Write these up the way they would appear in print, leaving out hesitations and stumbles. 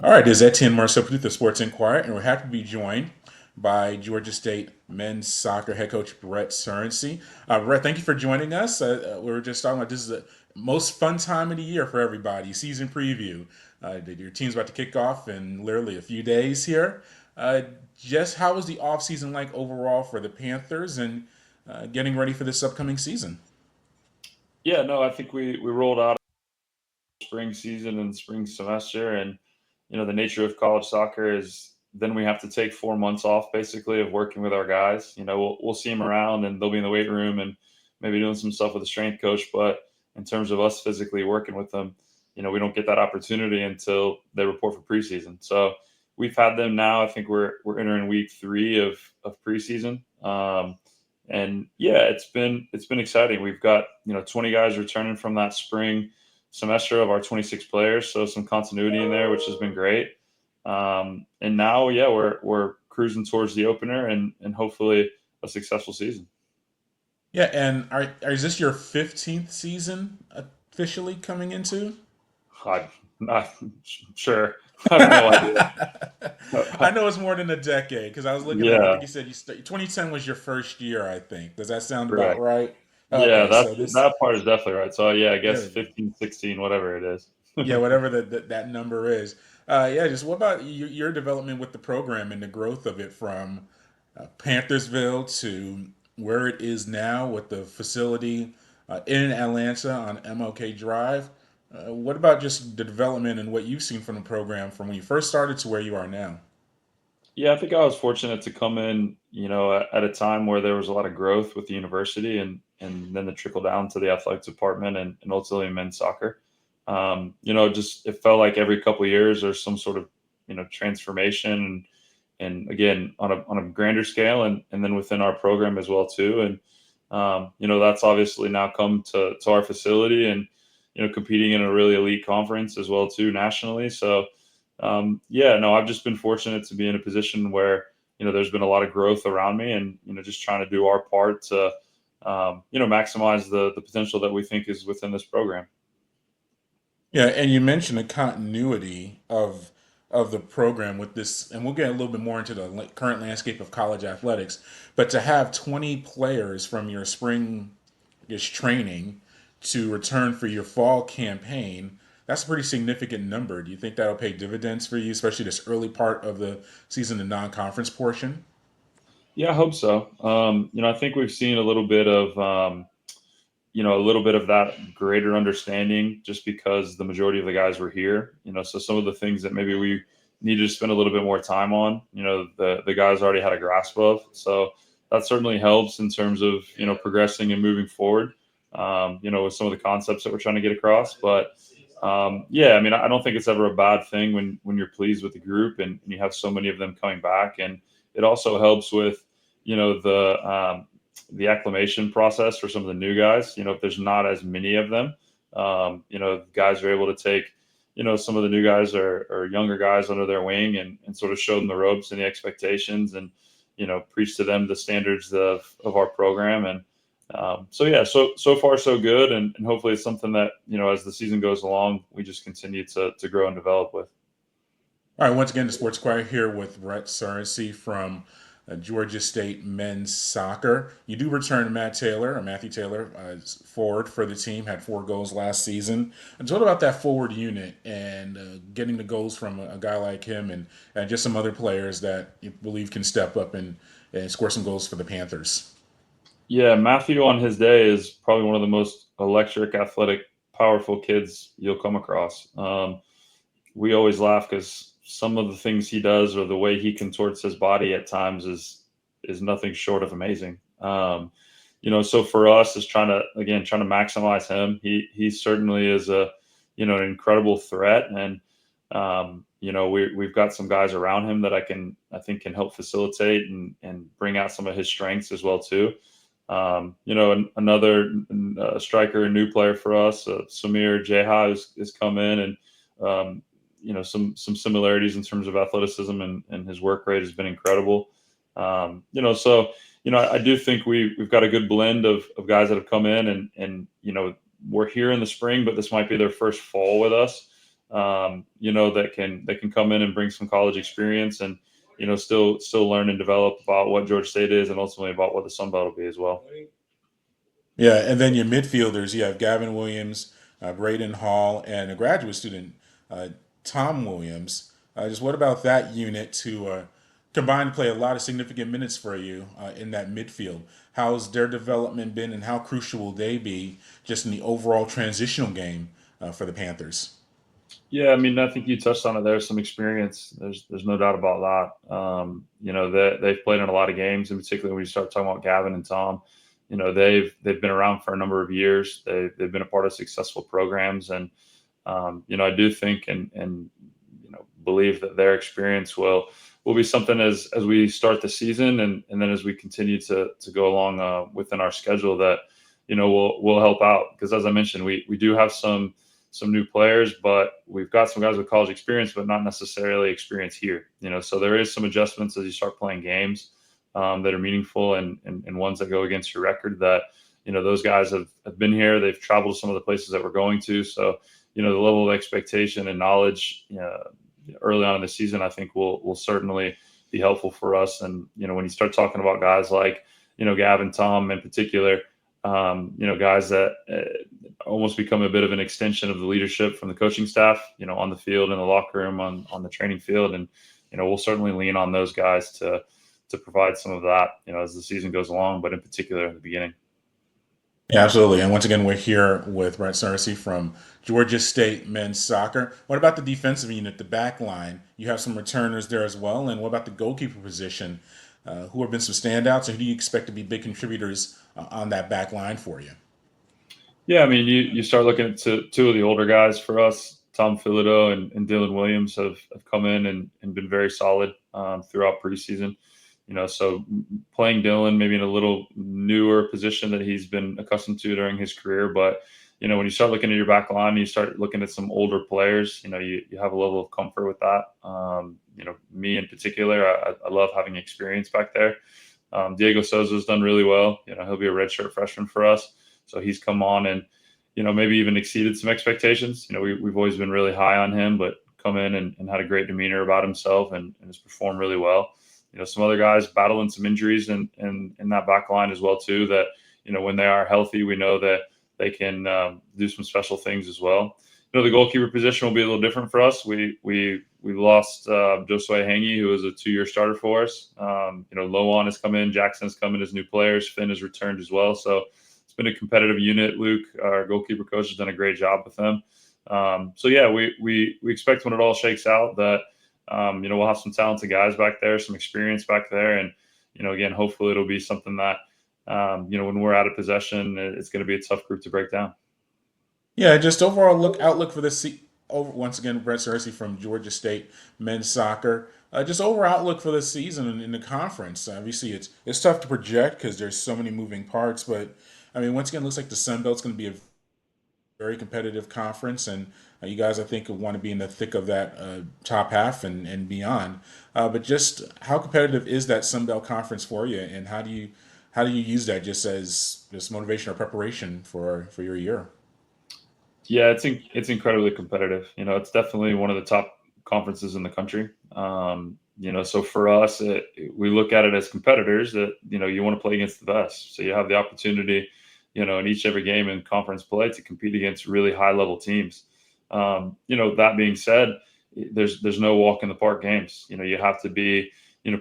All right, this is Etienne Marceau with the Sports Inquirer, and we're happy to be joined by Georgia State men's soccer head coach Brett Surrency. Brett, thank you for joining us. We were just talking about this is the most fun time of the year for everybody. Season preview. Your team's about to kick off in literally a few days here. Uh, just how was the offseason like overall for the Panthers and getting ready for this upcoming season? Yeah, no, I think we rolled out spring season and spring semester, and the nature of college soccer is then we have to take 4 months off basically of working with our guys. We'll see them around and they'll be in the weight room and maybe doing some stuff with the strength coach, but in terms of us physically working with them, we don't get that opportunity until they report for preseason. So we've had them now. I think we're entering week 3 of preseason. And yeah, it's been exciting. We've got 20 guys returning from that spring semester of our 26 players, so some continuity in there, which has been great. And now, yeah, we're cruising towards the opener and hopefully a successful season. Yeah, and is this your 15th season officially coming into? I'm not sure. I have no idea. I know it's more than a decade because I was looking at. I think Yeah, you said 2010 was your first year. I think. Does that sound about correct. right? Yeah, Okay, that's so this. that part is definitely right. So yeah, I There guess we go. 15, 16, whatever it is. Yeah, whatever that number is. Yeah, just what about your development with the program and the growth of it from Panthersville to where it is now with the facility in Atlanta on MLK Drive? What about just the development and what you've seen from the program from when you first started to where you are now? Yeah, I think I was fortunate to come in, at a time where there was a lot of growth with the university and then the trickle down to the athletics department and ultimately men's soccer. Just it felt like every couple of years there's some sort of, transformation and again on a grander scale and then within our program as well too. And that's obviously now come to our facility and competing in a really elite conference as well too nationally. So yeah, no, I've just been fortunate to be in a position where there's been a lot of growth around me, and just trying to do our part to maximize the potential that we think is within this program. Yeah, and you mentioned the continuity of the program with this, and we'll get a little bit more into the current landscape of college athletics. But to have 20 players from your spring training to return for your fall campaign, that's a pretty significant number. Do you think that'll pay dividends for you, especially this early part of the season, the non-conference portion? Yeah, I hope so. I think we've seen a little bit of a little bit of that greater understanding just because the majority of the guys were here. So some of the things that maybe we needed to spend a little bit more time on, the guys already had a grasp of. So that certainly helps in terms of progressing and moving forward. With some of the concepts that we're trying to get across. But yeah, I mean, I don't think it's ever a bad thing when you're pleased with the group and you have so many of them coming back, and it also helps with the acclimation process for some of the new guys. If there's not as many of them, guys are able to take, some of the new guys or younger guys under their wing and sort of show them the ropes and the expectations and, preach to them the standards of our program. And so, yeah, so far so good. And hopefully it's something that, as the season goes along, we just continue to grow and develop with. All right, once again, the Sports Choir here with Brett Surrency from Georgia State men's soccer. You do return Matthew Taylor, as forward for the team, had 4 goals last season. And so what about that forward unit and getting the goals from a guy like him and just some other players that you believe can step up and score some goals for the Panthers? Yeah, Matthew on his day is probably one of the most electric, athletic, powerful kids you'll come across. We always laugh because some of the things he does or the way he contorts his body at times is nothing short of amazing. So for us is trying to maximize him. He certainly is an incredible threat, and we've got some guys around him that I think can help facilitate and bring out some of his strengths as well too. Another striker, a new player for us, Samir Jeha has come in and some similarities in terms of athleticism and his work rate has been incredible. So I do think we've got a good blend of guys that have come in and we're here in the spring, but this might be their first fall with us. that can come in and bring some college experience and still learn and develop about what Georgia State is and ultimately about what the Sun Belt will be as well. Yeah, and then your midfielders, you have Gavin Williams, Braiden Hall, and a graduate student, uh, Tom Williams. Just what about that unit to combine to play a lot of significant minutes for you in that midfield? How's their development been, and how crucial will they be just in the overall transitional game for the Panthers? Yeah, I mean, I think you touched on it. There's some experience. There's no doubt about that. They've played in a lot of games, in particular when you start talking about Gavin and Tom. They've been around for a number of years. They've been a part of successful programs, and I do think and believe that their experience will be something as we start the season and then as we continue to go along within our schedule that will help out because as I mentioned we do have some new players, but we've got some guys with college experience, but not necessarily experience here. So there is some adjustments as you start playing games that are meaningful and ones that go against your record. That those guys have been here, they've traveled to some of the places that we're going to. So the level of expectation and knowledge early on in the season, I think will certainly be helpful for us. And when you start talking about guys like Gavin, Tom in particular, guys that almost become a bit of an extension of the leadership from the coaching staff, on the field, in the locker room, on the training field, and we'll certainly lean on those guys to provide some of that, as the season goes along, but in particular at the beginning. Yeah, absolutely. And once again, we're here with Brett Surrency from Georgia State men's soccer. What about the defensive unit, the back line? You have some returners there as well. And what about the goalkeeper position? Who have been some standouts, and who do you expect to be big contributors on that back line for you? Yeah, I mean, you start looking at two of the older guys for us. Tom Fillaudeau and Dylan Williams have come in and been very solid throughout preseason. So playing Dylan maybe in a little newer position that he's been accustomed to during his career. But, when you start looking at your back line, you start looking at some older players, you have a level of comfort with that. Me in particular, I love having experience back there. Diego Souza's done really well. He'll be a redshirt freshman for us. So he's come on and, maybe even exceeded some expectations. We've always been really high on him, but come in and had a great demeanor about himself and has performed really well. Some other guys battling some injuries in that back line as well too. That when they are healthy, we know that they can do some special things as well. The goalkeeper position will be a little different for us. We lost Josue Hangy, who was a 2-year starter for us. Lowan has come in, Jackson has come in as new players, Finn has returned as well. So it's been a competitive unit. Luke, our goalkeeper coach, has done a great job with them. So yeah, we expect when it all shakes out that. We'll have some talented guys back there, some experience back there. And, again, hopefully it'll be something that, when we're out of possession, it's going to be a tough group to break down. Yeah, just overall outlook for this. Once again, Brett Surrency from Georgia State men's soccer. Just overall outlook for this season in the conference. Obviously, it's tough to project because there's so many moving parts. But I mean, once again, it looks like the Sun Belt's going to be a very competitive conference, and you guys, I think, want to be in the thick of that top half and beyond. But just how competitive is that Sun Belt conference for you, and how do you use that just as just motivation or preparation for your year? Yeah, it's incredibly competitive. It's definitely one of the top conferences in the country. So for us, we look at it as competitors that, you want to play against the best. So you have the opportunity, in each every game in conference play to compete against really high level teams. That being said, there's no walk in the park games. You have to be,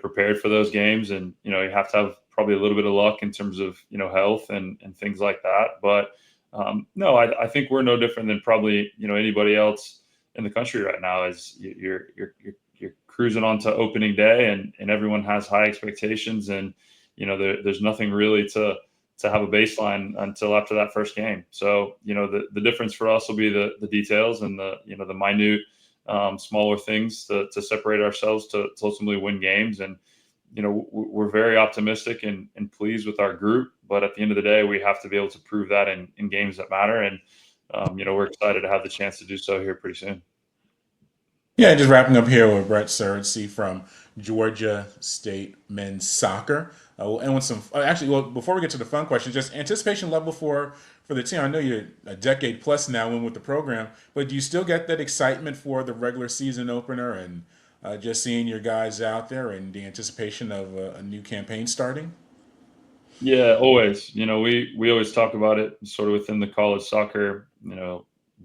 prepared for those games, and you have to have probably a little bit of luck in terms of health and things like that. But no, I think we're no different than probably anybody else in the country right now. Is you're cruising on to opening day, and everyone has high expectations, and there's nothing really to have a baseline until after that first game. So, the difference for us will be the details and the minute, smaller things to separate ourselves to ultimately win games. And, we're very optimistic and pleased with our group, but at the end of the day, we have to be able to prove that in games that matter. And, we're excited to have the chance to do so here pretty soon. Yeah, just wrapping up here with Brett Surrency from Georgia State men's soccer. We'll end with some. Actually, well, before we get to the fun questions, just anticipation level for for the team? I know you're a decade plus now in with the program, but do you still get that excitement for the regular season opener and just seeing your guys out there and the anticipation of a new campaign starting? Yeah, always. We always talk about it sort of within the college soccer,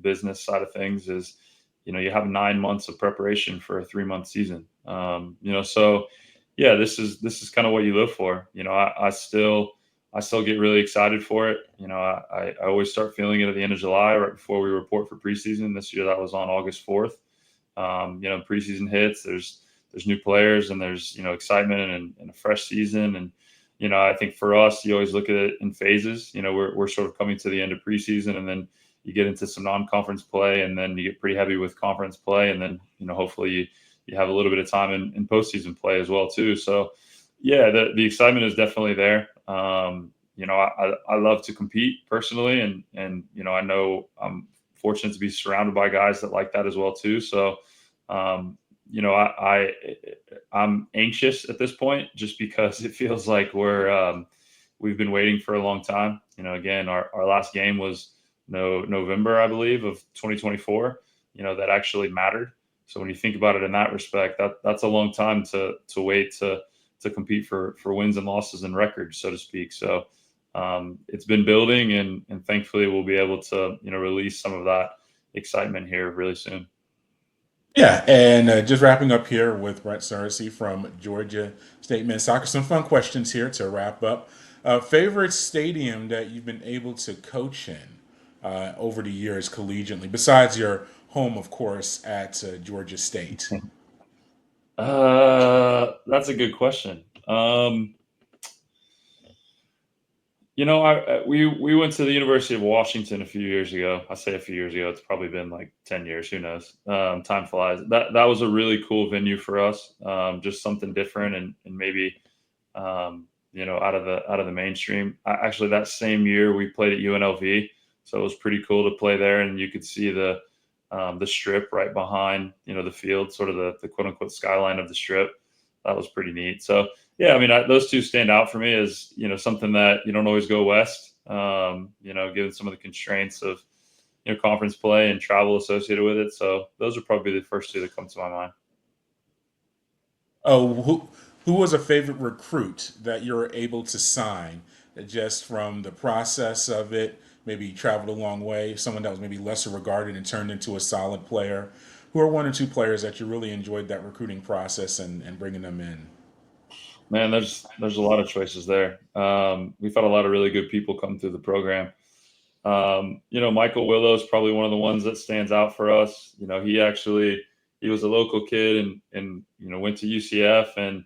business side of things is, you have 9 months of preparation for a 3 month season. So yeah, this is kind of what you live for. I still get really excited for it. I always start feeling it at the end of July, right before we report for preseason. This year that was on August 4th. Preseason hits, there's new players and there's, excitement and a fresh season. And, I think for us, you always look at it in phases. We're sort of coming to the end of preseason, and then you get into some non-conference play, and then you get pretty heavy with conference play. And then, hopefully you have a little bit of time in postseason play as well too. So yeah, the excitement is definitely there. I love to compete personally, and I know I'm fortunate to be surrounded by guys that like that as well too. So, um, I'm anxious at this point just because it feels like we've been waiting for a long time. Again, our last game was November, I believe, of 2024. That actually mattered. So when you think about it in that respect, that's a long time to wait to compete for wins and losses and records, so to speak. So it's been building, and thankfully we'll be able to release some of that excitement here really soon. Yeah, and just wrapping up here with Brett Surrency from Georgia State Men's Soccer. Some fun questions here to wrap up. Favorite stadium that you've been able to coach in over the years collegiately, besides your home, of course, at Georgia State? That's a good question. We went to the University of Washington a few years ago. I say a few years ago; it's probably been like 10 years. Who knows? Time flies. That was a really cool venue for us. Just something different, and maybe out of the mainstream. Actually, that same year we played at UNLV, so it was pretty cool to play there, and you could see the strip right behind the field, sort of the quote unquote skyline of the strip. That was pretty neat. So yeah, I mean, those two stand out for me as something that you don't always go west. Given some of the constraints of conference play and travel associated with it. So those are probably the first two that come to my mind. Oh, who was a favorite recruit that you were able to sign just from the process of it? Maybe traveled a long way, someone that was maybe lesser regarded and turned into a solid player. Who are one or two players that you really enjoyed that recruiting process and bringing them in? Man, there's a lot of choices there. We've had a lot of really good people come through the program. Michael Willow is probably one of the ones that stands out for us. He was a local kid and went to UCF and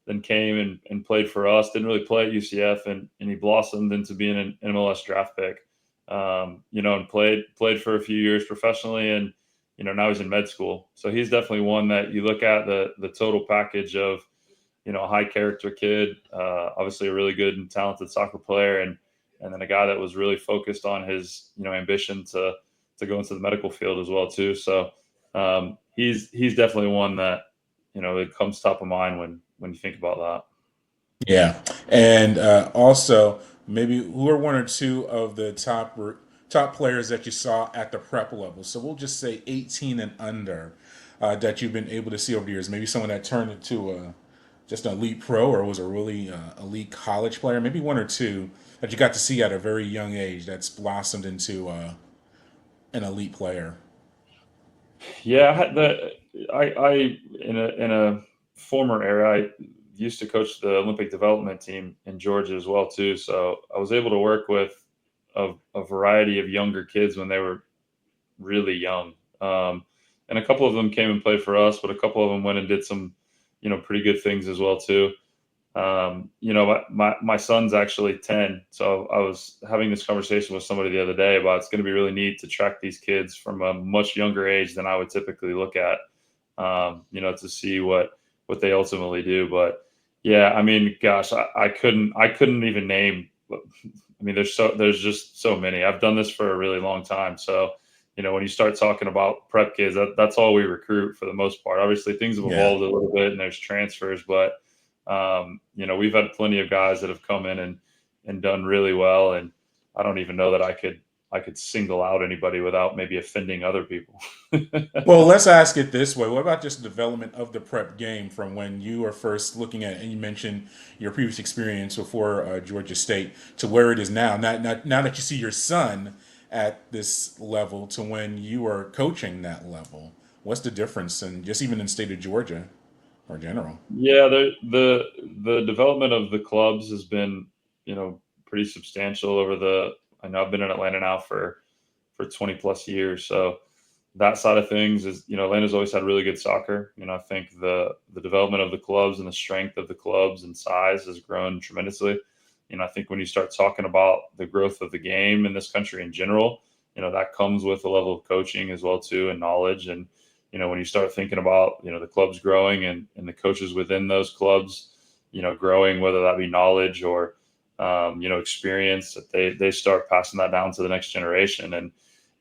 then came and played for us. Didn't really play at UCF, and he blossomed into being an MLS draft pick. And played for a few years professionally, and now he's in med school. So he's definitely one that you look at the total package of a high character kid, obviously a really good and talented soccer player, and then a guy that was really focused on his ambition to go into the medical field as well too. So he's definitely one that it comes top of mind when you think about that. Yeah, and also maybe who are one or two of the top players that you saw at the prep level? So we'll just say 18 and under that you've been able to see over the years. Maybe someone that turned into just an elite pro or was a really elite college player. Maybe one or two that you got to see at a very young age that's blossomed into an elite player. Yeah, I had I in a former era, I used to coach the Olympic development team in Georgia as well too. So I was able to work with a variety of younger kids when they were really young. And a couple of them came and played for us, but a couple of them went and did some, pretty good things as well too. My son's actually 10, so I was having this conversation with somebody the other day about it's going to be really neat to track these kids from a much younger age than I would typically look at, to see what they ultimately do. But yeah, I mean, gosh, I couldn't even name. I mean, there's just so many. I've done this for a really long time, so when you start talking about prep kids, that's all we recruit for the most part. Obviously, things have Yeah. evolved a little bit, and there's transfers, but we've had plenty of guys that have come in and done really well, and I don't even know that I could single out anybody without maybe offending other people. Well, let's ask it this way. What about just the development of the prep game from when you were first looking at, and you mentioned your previous experience before Georgia State to where it is now? Now that you see your son at this level to when you were coaching that level, what's the difference? And just even in the state of Georgia or general? Yeah, the development of the clubs has been, pretty substantial over the. I know I've been in Atlanta now for 20 plus years, so that side of things is, Atlanta's always had really good soccer. I think the development of the clubs and the strength of the clubs and size has grown tremendously. I think when you start talking about the growth of the game in this country in general, that comes with a level of coaching as well too, and knowledge. And when you start thinking about the clubs growing and the coaches within those clubs, growing, whether that be knowledge or experience, that they start passing that down to the next generation. And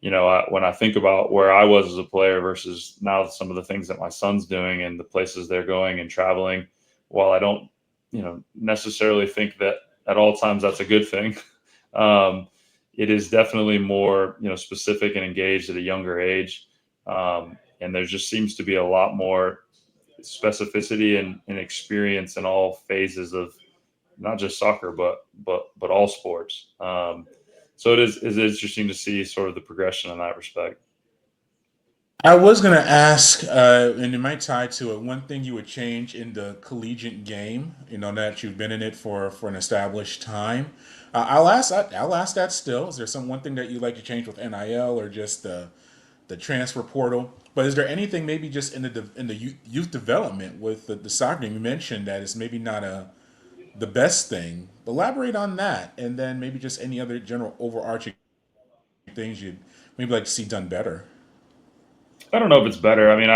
when I think about where I was as a player versus now some of the things that my son's doing and the places they're going and traveling, while I don't, necessarily think that at all times that's a good thing, it is definitely more, specific and engaged at a younger age. And there just seems to be a lot more specificity and experience in all phases of not just soccer, but all sports. So it is interesting to see sort of the progression in that respect. I was going to ask, and it might tie to it, one thing you would change in the collegiate game, that you've been in it for an established time. I'll ask that still. Is there some one thing that you'd like to change with NIL or just the transfer portal? But is there anything maybe just in the youth development with the soccer game? You mentioned that it's maybe not the best thing. Elaborate on that, and then maybe just any other general overarching things you'd maybe like to see done better. I don't know if it's better. I mean,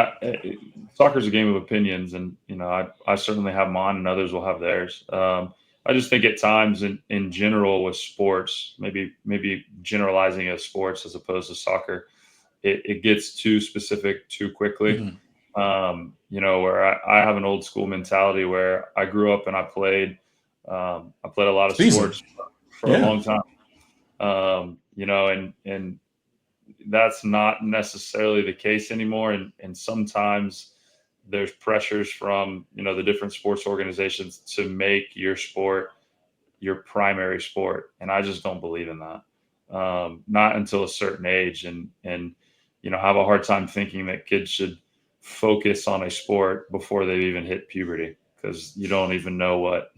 soccer's a game of opinions, and I certainly have mine, and others will have theirs. I just think at times, in general, with sports, maybe generalizing as sports as opposed to soccer, it gets too specific too quickly. Hmm. Where I have an old school mentality where I grew up and I played a lot of Season, sports for a yeah. long time. And that's not necessarily the case anymore. And sometimes there's pressures from, the different sports organizations to make your sport your primary sport. And I just don't believe in that. Not until a certain age, and have a hard time thinking that kids should focus on a sport before they've even hit puberty, because you don't even know what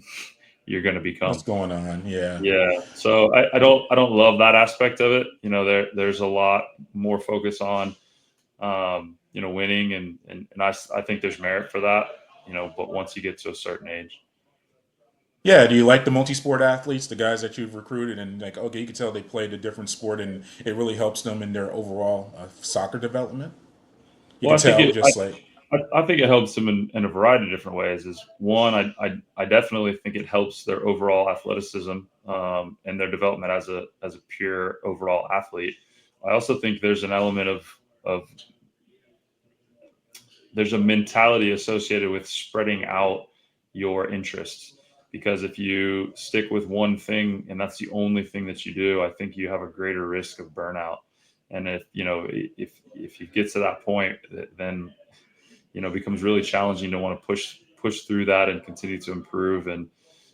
you're going to What's become. going on? Yeah. Yeah. So I don't love that aspect of it. There's a lot more focus on, winning, and I think there's merit for that, but once you get to a certain age. Yeah, do you like the multi-sport athletes, the guys that you've recruited, and like, okay, you can tell they played a different sport, and it really helps them in their overall soccer development. You Well, can tell, just like, I think it helps them in a variety of different ways. Is one, I definitely think it helps their overall athleticism, and their development as a pure overall athlete. I also think there's an element of there's a mentality associated with spreading out your interests, because if you stick with one thing and that's the only thing that you do, I think you have a greater risk of burnout. And if you get to that point, then it becomes really challenging to want to push through that and continue to improve. And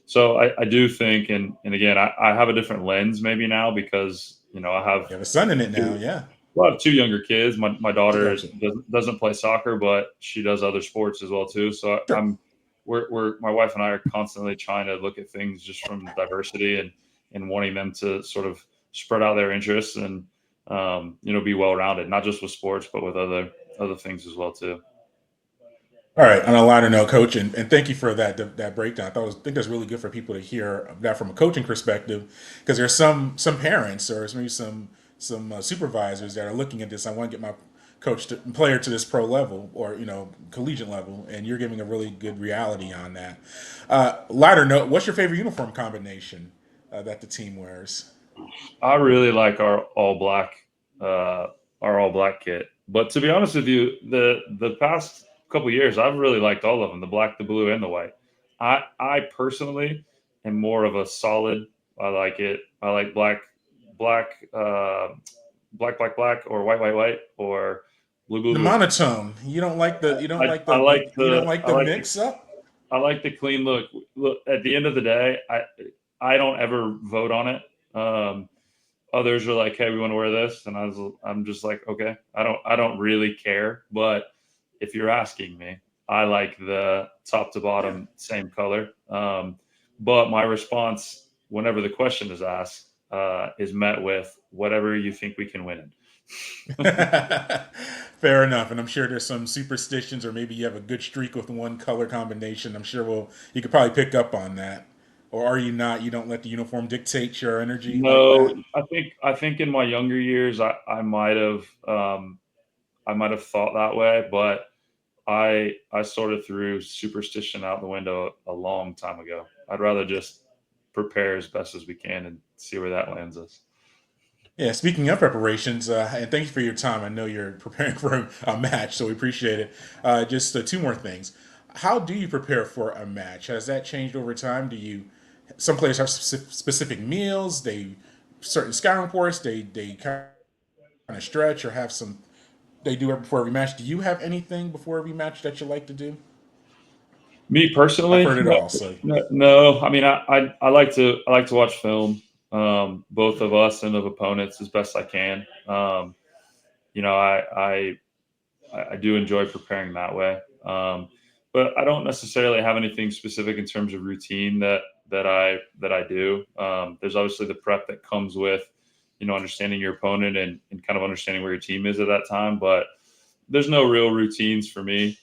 so I do think, and again, I have a different lens maybe now, because I have you have a son in it now, two, yeah. well, I have two younger kids. My I daughter got you. doesn't play soccer, but she does other sports as well too. So Sure. we're my wife and I are constantly trying to look at things just from diversity, and wanting them to sort of spread out their interests, and be well rounded, not just with sports but with other things as well too. All right. On a lighter note, coach, and thank you for that breakdown. I think that's really good for people to hear that from a coaching perspective, because there's some parents or maybe some supervisors that are looking at this. I want to get my player to this pro level or collegiate level, and you're giving a really good reality on that. Lighter note, what's your favorite uniform combination that the team wears? I really like uh, our all black kit. But to be honest with you, the past couple of years, I've really liked all of them: the black, the blue, and the white. I personally am more of a solid. I like it. I like black black, black, or white, or blue, The blue. monotone. You don't like the I like you don't the like I the like the mix up. I like the clean look. Look, at the end of the day, I don't ever vote on it. Others are like, "Hey, we want to wear this," and I'm just like, "Okay, I don't really care." But if you're asking me, I like the top to Yeah. bottom same color. But my response, whenever the question is asked, is met with whatever you think we can win in. Fair enough, and I'm sure there's some superstitions, or maybe you have a good streak with one color combination. I'm sure you could probably pick up on that, or are you not? You don't let the uniform dictate your energy like No, that. I think in my younger years, I might have thought that way, but I sort of threw superstition out the window a long time ago. I'd rather just prepare as best as we can and see where that lands us. Yeah, speaking of preparations, and thank you for your time. I know you're preparing for a match, so we appreciate it. Just two more things. How do you prepare for a match? Has that changed over time? Some players have specific meals, they certain scouting reports, they kind of stretch or have some, they do it before every match. Do you have anything before every match that you like to do? Me I've personally, heard it no, all, so no. I mean, I like to watch film, both of us and of opponents as best I can. You know, I do enjoy preparing that way. But I don't necessarily have anything specific in terms of routine that I do. There's obviously the prep that comes with, understanding your opponent and kind of understanding where your team is at that time. But there's no real routines for me,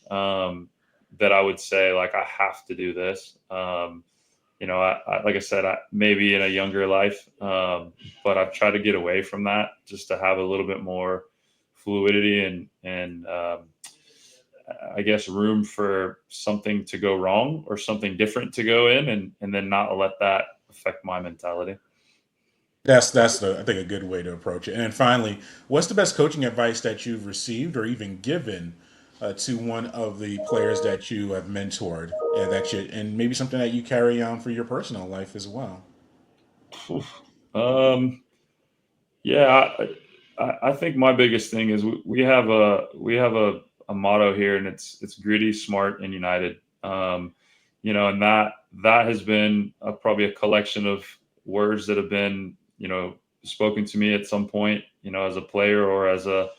that I would say like I have to do this. Like I said, maybe in a younger life, but I've tried to get away from that just to have a little bit more fluidity and I guess room for something to go wrong or something different to go in, and then not let that affect my mentality. that's I think a good way to approach it. And then finally, what's the best coaching advice that you've received or even given to one of the players that you have mentored, and maybe something that you carry on for your personal life as well? um, yeah, I think my biggest thing is we have a motto here, and it's gritty, smart, and united. And that has been probably a collection of words that have been spoken to me at some point, as a player or as a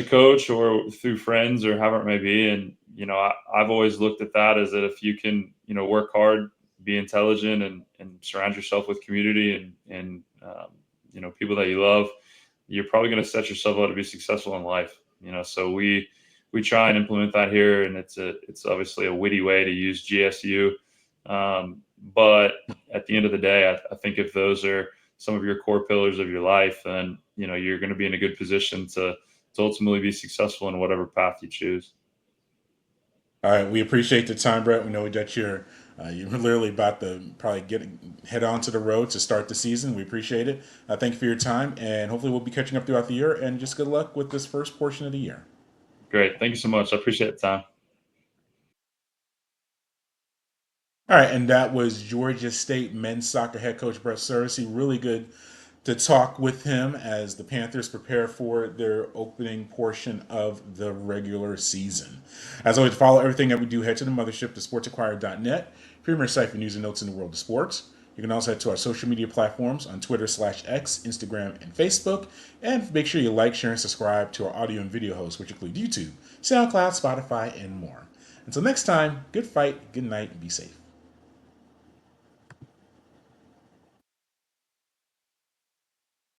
coach or through friends or however it may be. And I've always looked at that as that if you can work hard, be intelligent, and surround yourself with community and people that you love, you're probably going to set yourself up to be successful in life. So we try and implement that here, and it's obviously a witty way to use GSU. But at the end of the day, I think if those are some of your core pillars of your life, then you're going to be in a good position to ultimately be successful in whatever path you choose. All right, we appreciate the time, Brett. We know that you're literally about to probably head on to the road to start the season. We appreciate it. Thank you for your time, and hopefully we'll be catching up throughout the year. And just good luck with this first portion of the year. Great. Thank you so much. I appreciate the time. All right, and that was Georgia State men's soccer head coach Brett Surrency. Really good to talk with him as the Panthers prepare for their opening portion of the regular season. As always, to follow everything that we do, head to the mothership, to sportsinquirer.net, premier site for news and notes in the world of sports. You can also head to our social media platforms on Twitter/X, Instagram, and Facebook. And make sure you like, share, and subscribe to our audio and video hosts, which include YouTube, SoundCloud, Spotify, and more. Until next time, good fight, good night, and be safe.